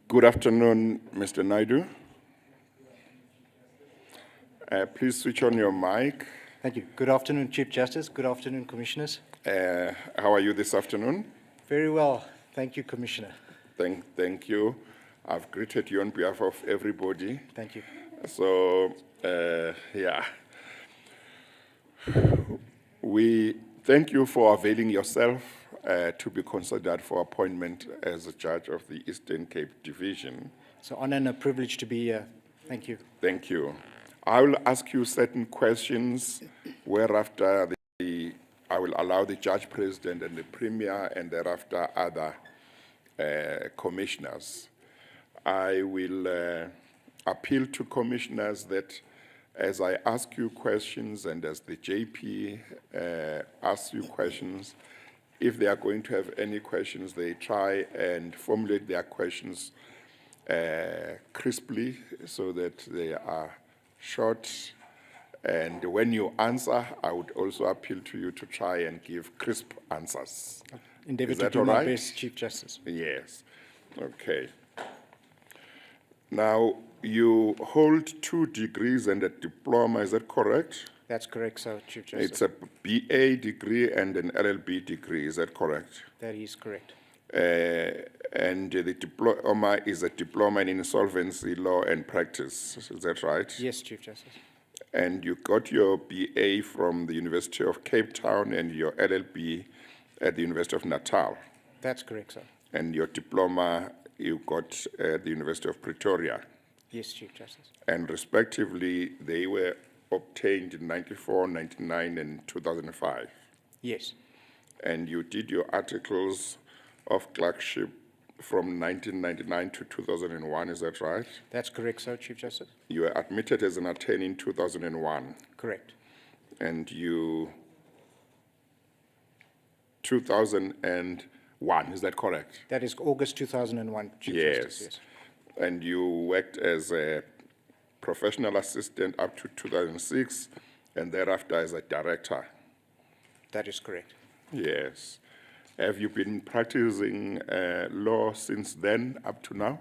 Good afternoon, Mr. Naidu. Please switch on your mic. Thank you. Good afternoon, Chief Justice. Good afternoon, Commissioners. How are you this afternoon? Very well. Thank you, Commissioner. Thank you. I've greeted you on behalf of everybody. Thank you. So, yeah. We thank you for availing yourself to be considered for appointment as a judge of the Eastern Cape Division. It's an honor and a privilege to be here. Thank you. Thank you. I will ask you certain questions, whereafter I will allow the Judge President and the Premier, and thereafter other commissioners. I will appeal to commissioners that as I ask you questions and as the JP asks you questions, if they are going to have any questions, they try and formulate their questions crisply so that they are short. And when you answer, I would also appeal to you to try and give crisp answers. Endeavor to do my best, Chief Justice. Yes. Okay. Now, you hold 2 degrees and a diploma, is that correct? That's correct, sir, Chief Justice. It's a BA degree and an LLB degree, is that correct? That is correct. And the diploma is a diploma in insolvency law and practice, is that right? Yes, Chief Justice. And you got your BA from the University of Cape Town and your LLB at the University of Natal. That's correct, sir. And your diploma you got at the University of Pretoria. Yes, Chief Justice. And respectively, they were obtained in 94, 99, and 2005. Yes. And you did your articles of clerkship from 1999 to 2001, is that right? That's correct, sir, Chief Justice. You were admitted as an attorney in 2001. Correct. And you, 2001, is that correct? That is August 2001, Chief Justice. Yes. And you worked as a professional assistant up to 2006, and thereafter as a director. That is correct. Yes. Have you been practicing law since then up to now?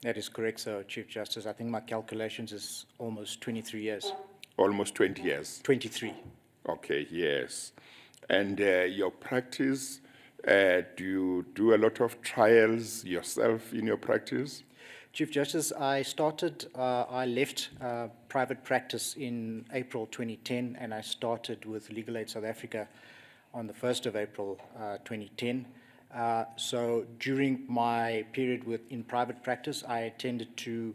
That is correct, sir, Chief Justice. I think my calculations is almost 23 years. Almost 20 years? 23. Okay, yes. And your practice, do you do a lot of trials yourself in your practice? Chief Justice, I left private practice in April 2010, and I started with Legal Aid South Africa on the 1st of April 2010. So during my period in private practice, I attended to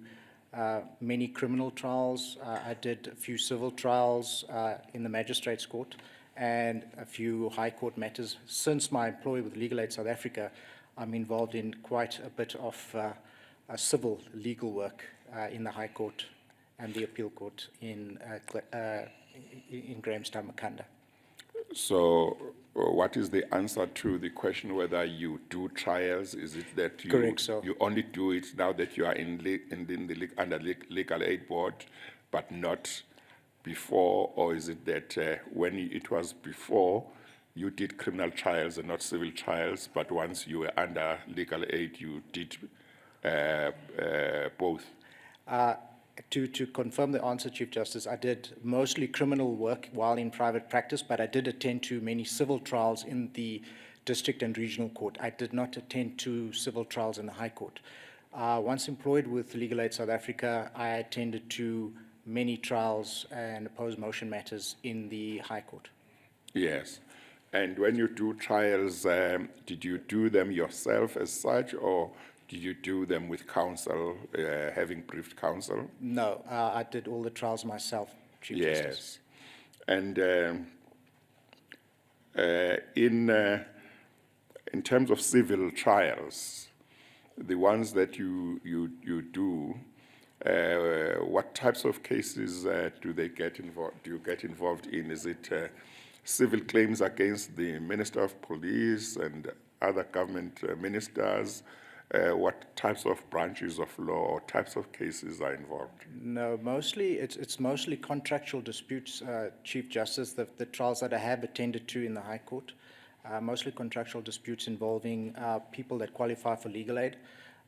many criminal trials. I did a few civil trials in the Magistrates Court and a few High Court matters. Since my employment with Legal Aid South Africa, I'm involved in quite a bit of civil legal work in the High Court and the Appeal Court in Grahamstown, Makanda. So what is the answer to the question whether you do trials? Is it that you, correct, so. You only do it now that you are under Legal Aid Board, but not before? Or is it that when it was before, you did criminal trials and not civil trials, but once you were under legal aid, you did both? To confirm the answer, Chief Justice, I did mostly criminal work while in private practice, but I did attend to many civil trials in the district and regional court. I did not attend to civil trials in the High Court. Once employed with Legal Aid South Africa, I attended to many trials and opposed motion matters in the High Court. Yes. And when you do trials, did you do them yourself as such, or did you do them with counsel, having briefed counsel? No, I did all the trials myself, Chief Justice. And in terms of civil trials, the ones that you do, what types of cases do you get involved in? Is it civil claims against the Minister of Police and other government ministers? What types of branches of law or types of cases are involved? No, mostly it's mostly contractual disputes, Chief Justice. The trials that I have attended to in the High Court, mostly contractual disputes involving people that qualify for legal aid.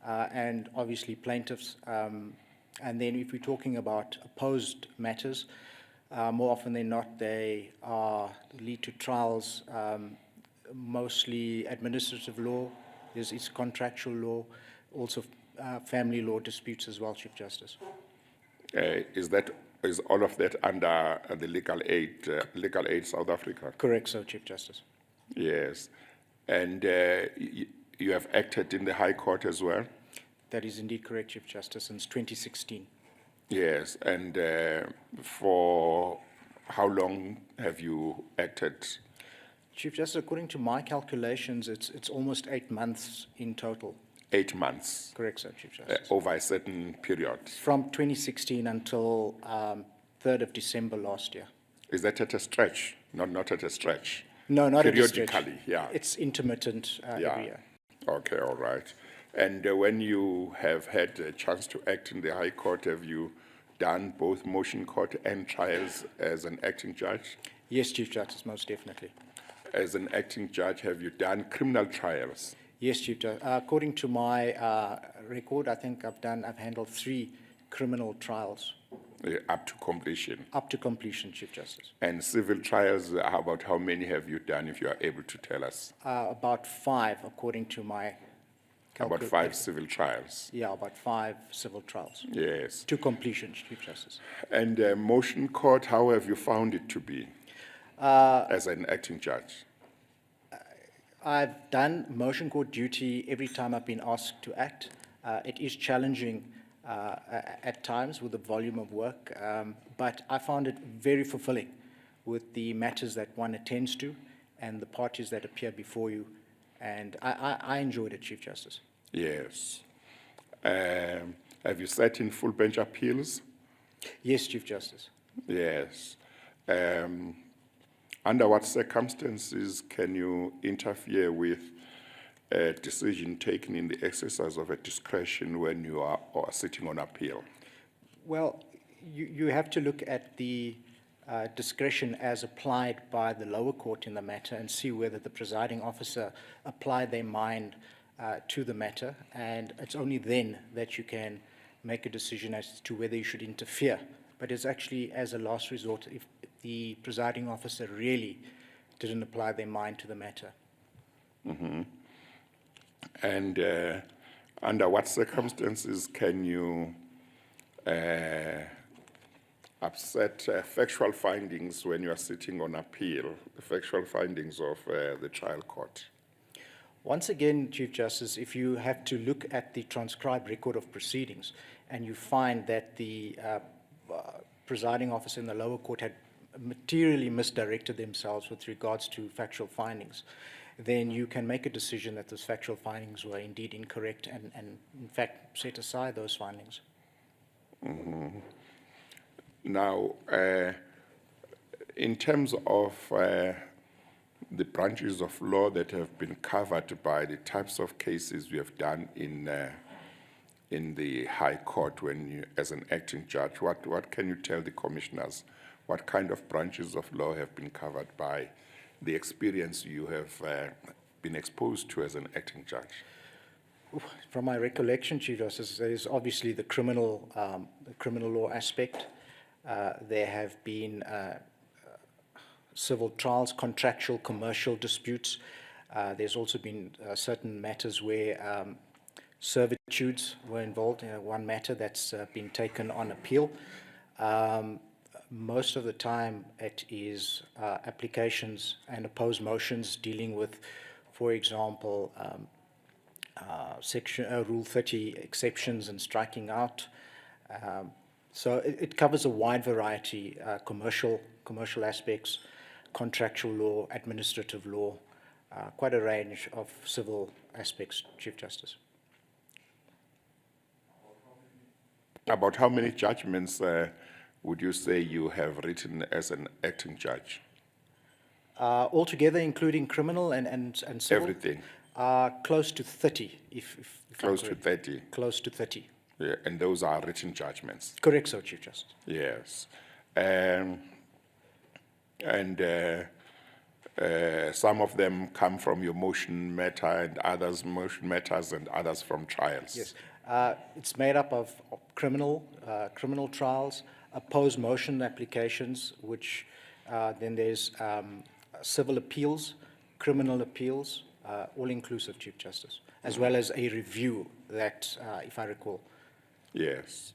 and obviously plaintiffs. And then if we're talking about opposed matters, more often than not, they lead to trials, mostly administrative law, it's contractual law, also family law disputes as well, Chief Justice. Is all of that under the Legal Aid South Africa? Correct, so Chief Justice. Yes. And you have acted in the High Court as well? That is indeed correct, Chief Justice, since 2016. Yes. And for how long have you acted? Chief Justice, according to my calculations, it's almost 8 months in total. 8 months? Correct, sir, Chief Justice. Over a certain period? From 2016 until 3rd of December last year. Is that at a stretch? Not at a stretch? No, not at a stretch. Periodically, yeah. It's intermittent every year. Okay, all right. And when you have had a chance to act in the High Court, have you done both motion court and trials as an acting judge? Yes, Chief Justice, most definitely. As an acting judge, have you done criminal trials? Yes, Chief Justice. According to my record, I think I've handled 3 criminal trials. Up to completion? Up to completion, Chief Justice. And civil trials, how many have you done, if you are able to tell us? About 5, according to my About 5 civil trials? Yeah, about 5 civil trials. Yes. To completion, Chief Justice. And motion court, how have you found it to be as an acting judge? I've done motion court duty every time I've been asked to act. It is challenging at times with the volume of work, but I found it very fulfilling with the matters that one attends to and the parties that appear before you, and I enjoyed it, Chief Justice. Yes. Have you sat in full bench appeals? Yes, Chief Justice. Yes. Under what circumstances can you interfere with a decision taken in the exercise of a discretion when you are sitting on appeal? Well, you have to look at the discretion as applied by the lower court in the matter and see whether the presiding officer applied their mind to the matter, and it's only then that you can make a decision as to whether you should interfere. But it's actually as a last resort if the presiding officer really didn't apply their mind to the matter. Mm-hmm. And under what circumstances can you upset factual findings when you are sitting on appeal, the factual findings of the trial court? Once again, Chief Justice, if you have to look at the transcribed record of proceedings and you find that the presiding officer in the lower court had materially misdirected themselves with regards to factual findings, then you can make a decision that those factual findings were indeed incorrect and in fact, set aside those findings. Mm-hmm. Now, in terms of the branches of law that have been covered by the types of cases you have done in the High Court when you, as an acting judge, what can you tell the commissioners? What kind of branches of law have been covered by the experience you have been exposed to as an acting judge? From my recollection, Chief Justice, there is obviously the criminal law aspect. There have been civil trials, contractual, commercial disputes. There's also been certain matters where servitudes were involved. One matter that's been taken on appeal. Most of the time it is applications and opposed motions dealing with, for example, Rule 30 exceptions and striking out. So it covers a wide variety, commercial aspects, contractual law, administrative law, quite a range of civil aspects, Chief Justice. About how many judgments would you say you have written as an acting judge? Altogether, including criminal and civil? Everything. Close to 30, if close to 30? Close to 30. Yeah, and those are written judgments? Correct, so, Chief Justice. Yes. Some of them come from your motion matter and others motion matters and others from trials. Yes. It's made up of criminal trials, opposed motion applications, which then there's civil appeals, criminal appeals, all-inclusive, Chief Justice, as well as a review that, if I recall. Yes.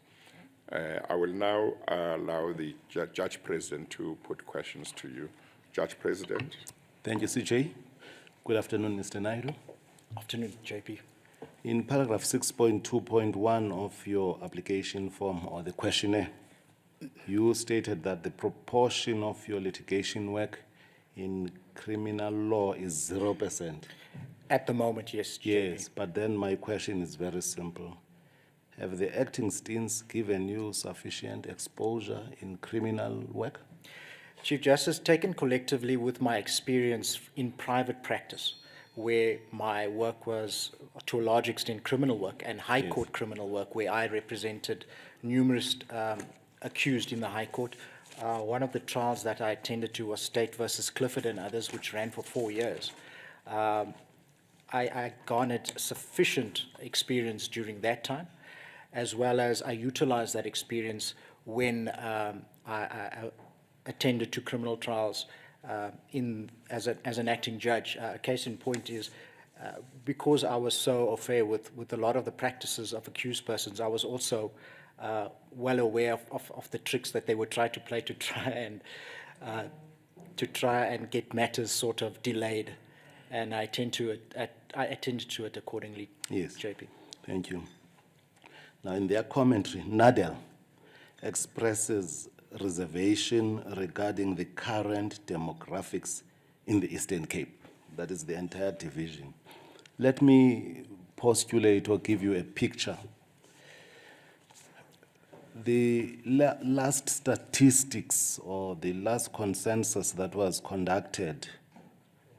I will now allow the Judge President to put questions to you. Judge President. Thank you, CJ. Good afternoon, Mr. Naidu. Afternoon, JP. In paragraph 6.2.1 of your application form or the questionnaire, you stated that the proportion of your litigation work in criminal law is 0%. At the moment, yes, JP. Yes, but then my question is very simple. Have the acting stints given you sufficient exposure in criminal work? Chief Justice, taken collectively with my experience in private practice, where my work was to a large extent criminal work and high court criminal work, where I represented numerous accused in the High Court. One of the trials that I attended to was State versus Clifford and others, which ran for 4 years. I garnered sufficient experience during that time, as well as I utilized that experience when I attended to criminal trials as an acting judge. Case in point is, because I was so au fait with a lot of the practices of accused persons, I was also well aware of the tricks that they would try to play to try and get matters sort of delayed, and I attended to it accordingly. Yes. JP. Thank you. Now, in their commentary, NADEL expresses reservation regarding the current demographics in the Eastern Cape. That is the entire division. Let me postulate or give you a picture. The last statistics or the last consensus that was conducted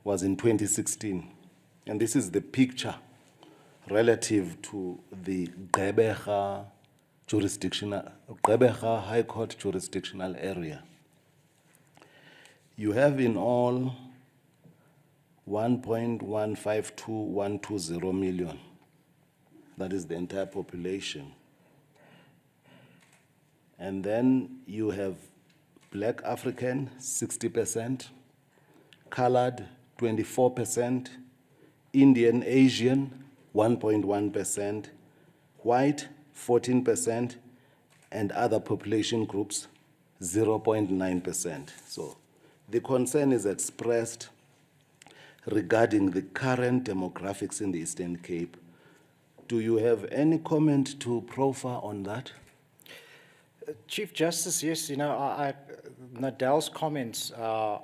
was in 2016. And this is the picture relative to the Gqeberha High Court jurisdictional area. You have in all 1.152120 million. That is the entire population. And then you have Black African, 60%, colored, 24%, Indian Asian, 1.1%, white, 14%, and other population groups, 0.9%. So the concern is expressed regarding the current demographics in the Eastern Cape. Do you have any comment to proffer on that? Chief Justice, yes, Nadel's comments are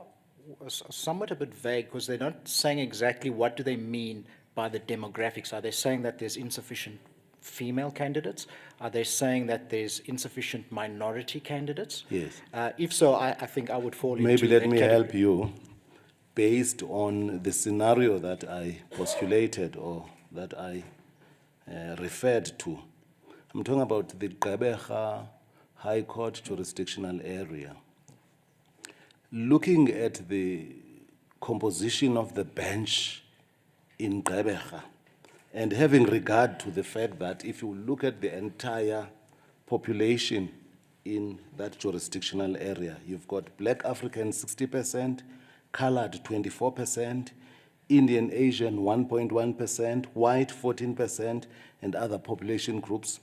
somewhat a bit vague because they're not saying exactly what do they mean by the demographics. Are they saying that there's insufficient female candidates? Are they saying that there's insufficient minority candidates? Yes. If so, I think I would fall into Maybe let that me category. help you. Based on the scenario that I postulated or that I referred to, I'm talking about the Gqeberha High Court jurisdictional area. Looking at the composition of the bench in Gqeberha, and having regard to the fact that if you look at the entire population in that jurisdictional area, you've got Black African 60%, colored 24%, Indian Asian 1.1%, white 14%, and other population groups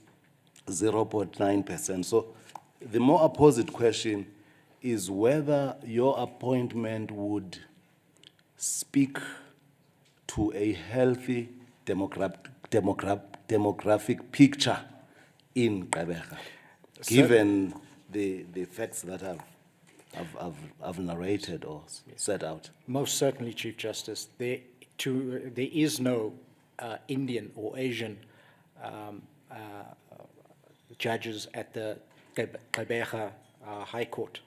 0.9%. So the more opposite question is whether your appointment would speak to a healthy demographic picture in Gqeberha, given the facts that I've narrated or set out. Most certainly, Chief Justice. There is no Indian or Asian judges at the Gqeberha High Court.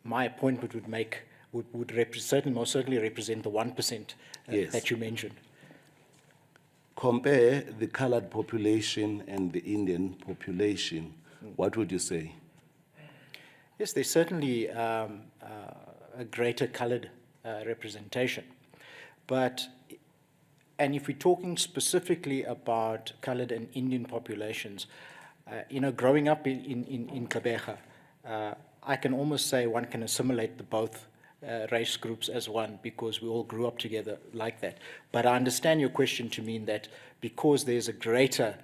My appointment would most certainly represent the 1% Yes. that you mentioned. Compare the colored population and the Indian population. What would you say? Yes, there's certainly a a greater colored representation. And if we're talking specifically about colored and Indian populations, growing up in Gqeberha, I can almost say one can assimilate the both race groups as one because we all grew up together like that. But I understand your question to mean that because there's a greater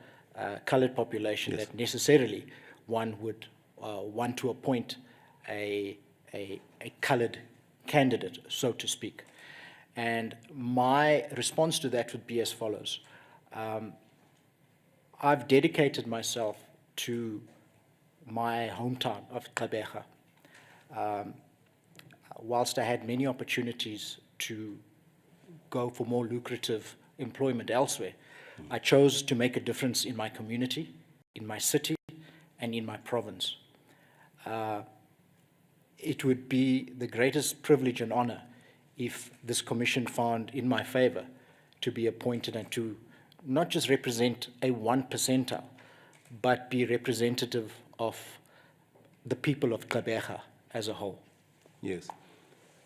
colored population, Yes. that necessarily one would want to appoint a colored candidate, so to speak. And my response to that would be as follows. I've dedicated myself to my hometown of Gqeberha. Whilst I had many opportunities to go for more lucrative employment elsewhere, I chose to make a difference in my community, in my city, and in my province. It would be the greatest privilege and honor if this commission found in my favor to be appointed and to not just represent a 1 percentile, but be representative of the people of Gqeberha as a whole. Yes.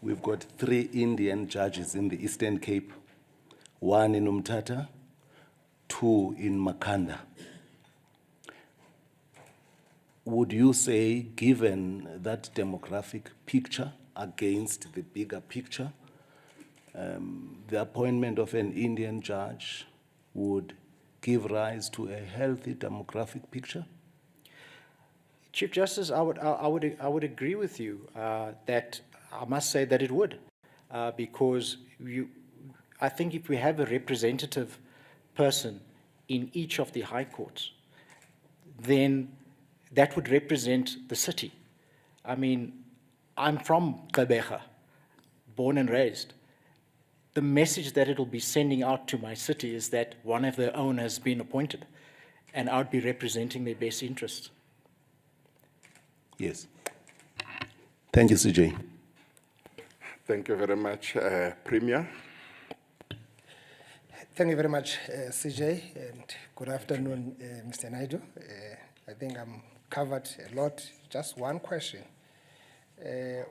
We've got 3 Indian judges in the Eastern Cape, 1 in Umtata, 2 in Makhanda. Would you say, given that demographic picture against the bigger picture, the appointment of an Indian judge would give rise to a healthy demographic picture? Chief Justice, I would agree with you that I must say that it would, because I think if we have a representative person in each of the high courts, then that would represent the city. I mean, I'm from Gqeberha, born and raised. The message that it'll be sending out to my city is that one of their own has been appointed, and I'd be representing their best interests. Yes. Thank you, CJ. Thank you very much, Premier. Thank you very much, CJ, and good afternoon, Mr. Naidu. I think I'm covered a lot. Just one question.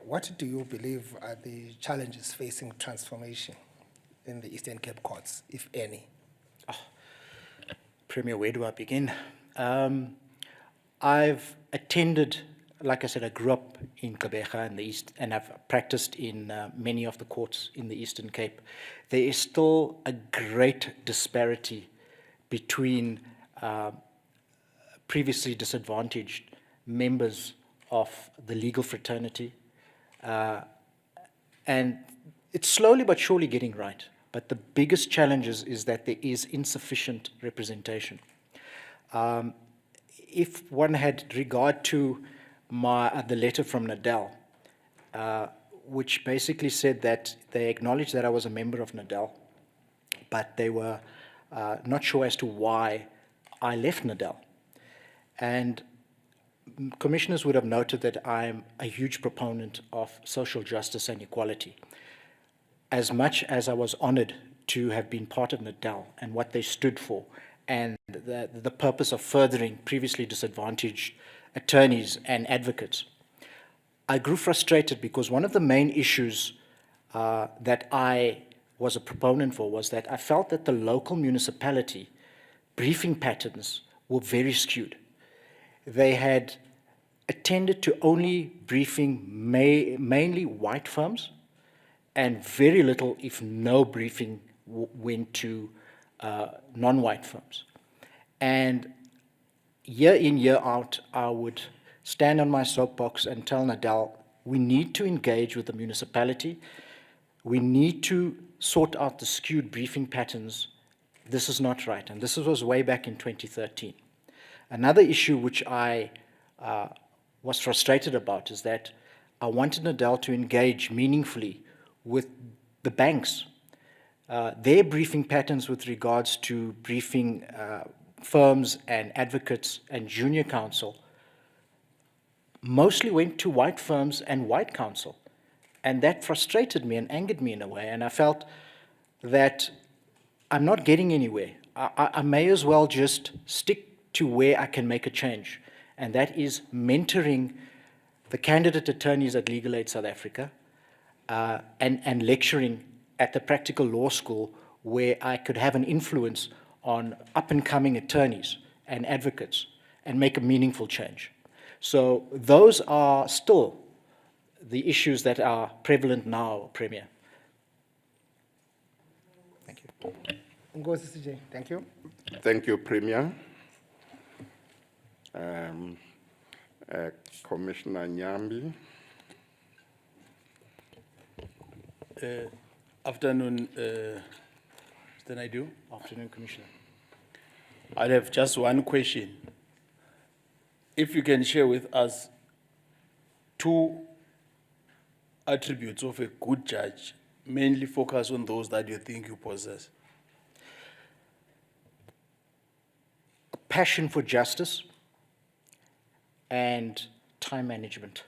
What do you believe are the challenges facing transformation in the Eastern Cape courts, if any? Premier, where do I begin? I've attended, like I said, I grew up in Gqeberha in the East, and I've practiced in many of the courts in the Eastern Cape. There is still a great disparity between previously disadvantaged members of the legal fraternity, and it's slowly but surely getting right. But the biggest challenge is that there is insufficient representation. If one had regard to the letter from Nadal, which basically said that they acknowledged that I was a member of Nadal, but they were not sure as to why I left Nadal. And commissioners would have noted that I'm a huge proponent of social justice and equality. As much as I was honored to have been part of Nadal and what they stood for, and the purpose of furthering previously disadvantaged attorneys and advocates, I grew frustrated because one of the main issues that I was a proponent for was that I felt that the local municipality briefing patterns were very skewed. They had attended to only briefing mainly white firms, and very little, if no, briefing went to non-white firms. And year in, year out, I would stand on my soapbox and tell Nadal, we need to engage with the municipality. We need to sort out the skewed briefing patterns. This is not right. And this was way back in 2013. Another issue which I was frustrated about is that I wanted Nadal to engage meaningfully with the banks. Their briefing patterns with regards to briefing firms and advocates and junior counsel mostly went to white firms and white counsel. And that frustrated me and angered me in a way. And I felt that I'm not getting anywhere. I may as well just stick to where I can make a change. And that is mentoring the candidate attorneys at Legal Aid South Africa, and lecturing at the practical law school where I could have an influence on up-and-coming attorneys and advocates and make a meaningful change. So those are still the issues that are prevalent now, Premier. Thank you. Ngozi CJ, thank you. Thank you, Premier. Commissioner Nyambi. Afternoon, Mr. Naidu. Afternoon, Commissioner. I have just one question. If you can share with us two attributes of a good judge, mainly focus on those that you think you possess. Passion for justice and time management.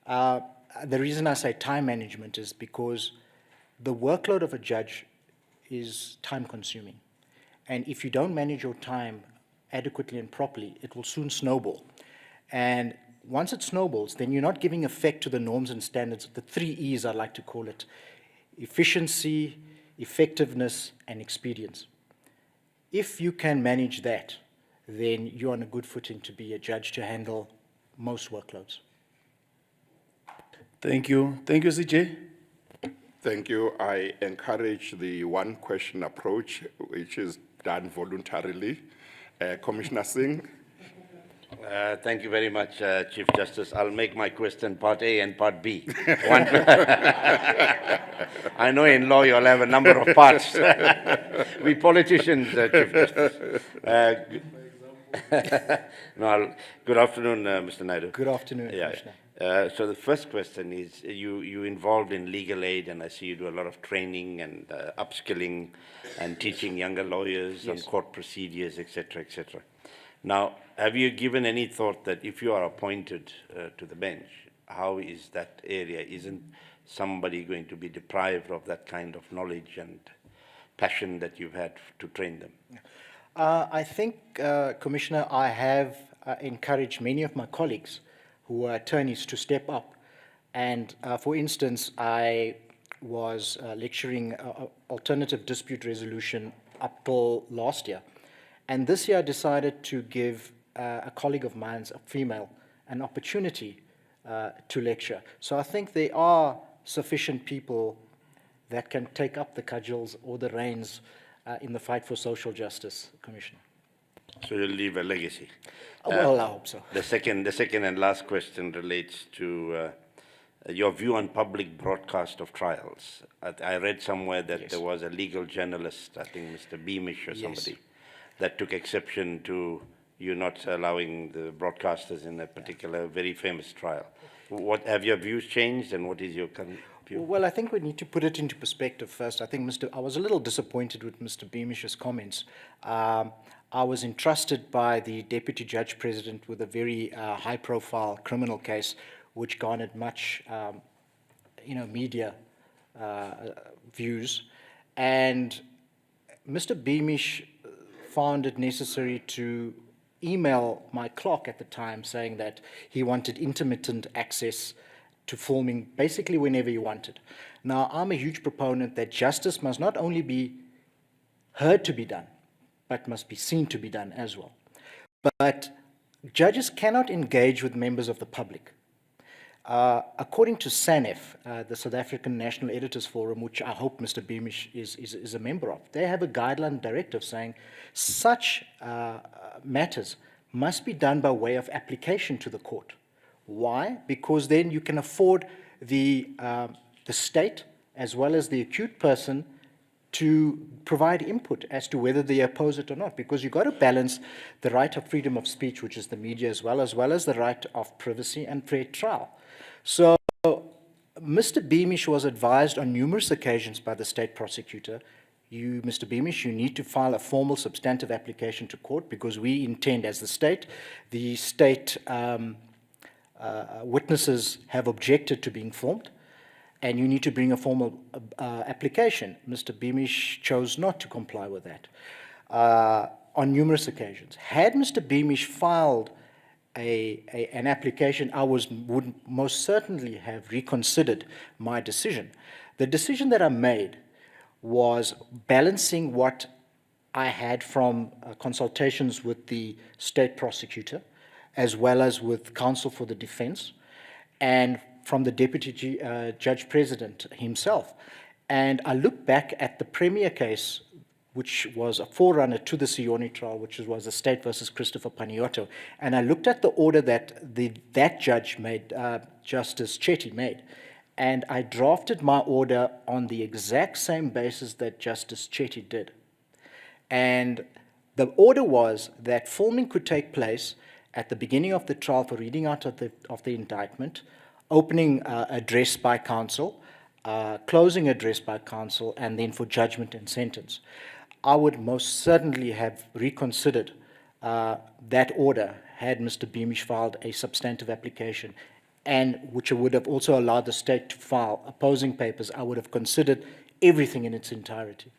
The reason I say time management is because the workload of a judge is time consuming. And if you don't manage your time adequately and properly, it will soon snowball. And once it snowballs, then you're not giving effect to the norms and standards, the 3 E's I like to call it: efficiency, effectiveness, and expedience. If you can manage that, then you're on a good footing to be a judge to handle most workloads. Thank you. Thank you, CJ. Thank you. I encourage the one-question approach, which is done voluntarily. Commissioner Singh. Thank you very much, Chief Justice. I'll make my question part A and part B. I know in law you'll have a number of parts. We politicians, Chief Justice. Good afternoon, Mr. Naidu. Good afternoon, Yeah. Commissioner. So the first question is, you involved in legal aid, and I see you do a lot of training and upskilling and teaching younger lawyers on court procedures, et cetera, et cetera. Now, have you given any thought that if you are appointed to the bench, how is that area? Isn't somebody going to be deprived of that kind of knowledge and passion that you've had to train them? I think, Commissioner, I have encouraged many of my colleagues who are attorneys to step up. And for instance, I was lecturing alternative dispute resolution up till last year. And this year I decided to give a colleague of mine, a female, an opportunity to lecture. So I think there are sufficient people that can take up the cudgels or the reins in the fight for social justice, Commissioner. So you'll leave a legacy. Well, I hope so. The second and last question relates to your view on public broadcast of trials. I read somewhere that there was a legal journalist, I think Mr. Beamish or somebody, that took exception to you not allowing the broadcasters in a particular very famous trial. What have your views changed, and what is your current view? Well, I think we need to put it into perspective first. I think I was a little disappointed with Mr. Beamish's comments. I was entrusted by the Deputy Judge President with a very high-profile criminal case, which garnered much, media views. And Mr. Beamish found it necessary to email my clerk at the time saying that he wanted intermittent access to filming basically whenever he wanted. Now, I'm a huge proponent that justice must not only be heard to be done, but must be seen to be done as well. But judges cannot engage with members of the public. According to SANEF, the South African National Editors Forum, which I hope Mr. Beamish is a member of, they have a guideline directive saying such matters must be done by way of application to the court. Why? Because then you can afford the state as well as the accused person to provide input as to whether they oppose it or not, because you've got to balance the right of freedom of speech, which is the media, as well as the right of privacy and fair trial. So Mr. Beamish was advised on numerous occasions by the state prosecutor, Mr. Beamish, you need to file a formal substantive application to court because we intend as the state witnesses have objected to being formed, and you need to bring a formal application. Mr. Beamish chose not to comply with that on numerous occasions. Had Mr. Beamish filed an application, I would most certainly have reconsidered my decision. The decision that I made was balancing what I had from consultations with the state prosecutor, as well as with counsel for the defense, and from the deputy judge president himself. And I look back at the premier case, which was a forerunner to the Sione trial, which was the state versus Christopher Paniotto. And I looked at the order that that judge made, Justice Chetty made, and I drafted my order on the exact same basis that Justice Chetty did. And the order was that filming could take place at the beginning of the trial for reading out of the indictment, opening address by counsel, closing address by counsel, and then for judgment and sentence. I would most certainly have reconsidered that order had Mr. Beamish filed a substantive application, and which would have also allowed the state to file opposing papers. I would have considered everything in its entirety.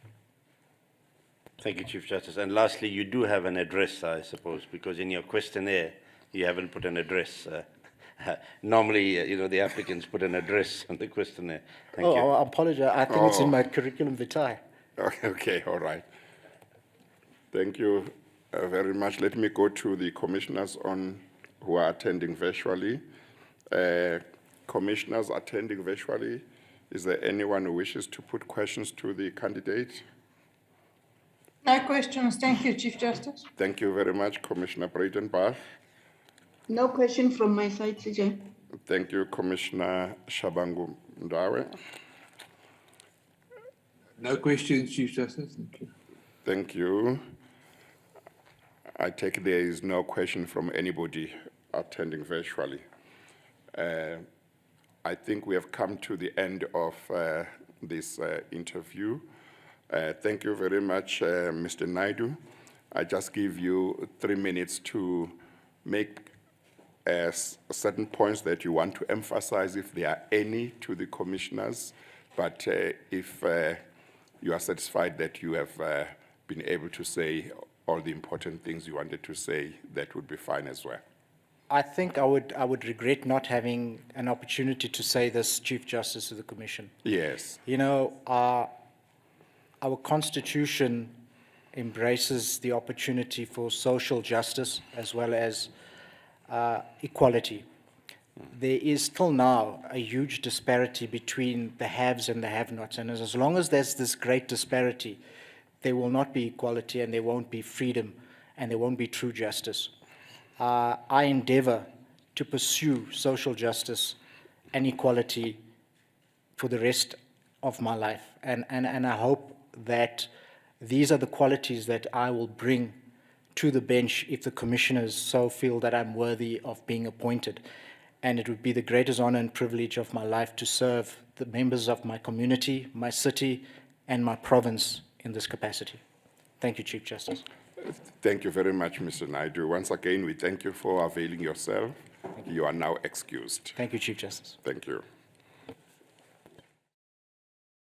Thank you, Chief Justice. And lastly, you do have an address, I suppose, because in your questionnaire, you haven't put an address. Normally, the applicants put an address on the questionnaire. Thank you. I apologize. I think it's in my curriculum vitae. Okay, all right. Thank you very much. Let me go to the commissioners who are attending virtually. Commissioners attending virtually, is there anyone who wishes to put questions to the candidate? No questions. Thank you, Chief Justice. Thank you very much, Commissioner Bradenbath. No question from my side, CJ. Thank you, Commissioner Shabangu Ndawe. No questions, Chief Justice. Thank you. Thank you. I take there is no question from anybody attending virtually. I think we have come to the end of this interview. Thank you very much, Mr. Naidu. I just give you 3 minutes to make certain points that you want to emphasize, if there are any, to the commissioners. But if you are satisfied that you have been able to say all the important things you wanted to say, that would be fine as well. I think I would regret not having an opportunity to say this, Chief Justice of the Commission. Yes. Our Constitution embraces the opportunity for social justice as well as equality. There is still now a huge disparity between the haves and the have-nots, and as long as there's this great disparity, there will not be equality, and there won't be freedom, and there won't be true justice. I endeavor to pursue social justice and equality for the rest of my life, and I hope that these are the qualities that I will bring to the bench if the commissioners so feel that I'm worthy of being appointed. And it would be the greatest honor and privilege of my life to serve the members of my community, my city, and my province in this capacity. Thank you, Chief Justice. Thank you very much, Mr. Naidu. Once again, we thank you for availing yourself. You are now excused. Thank you, Chief Justice. Thank you.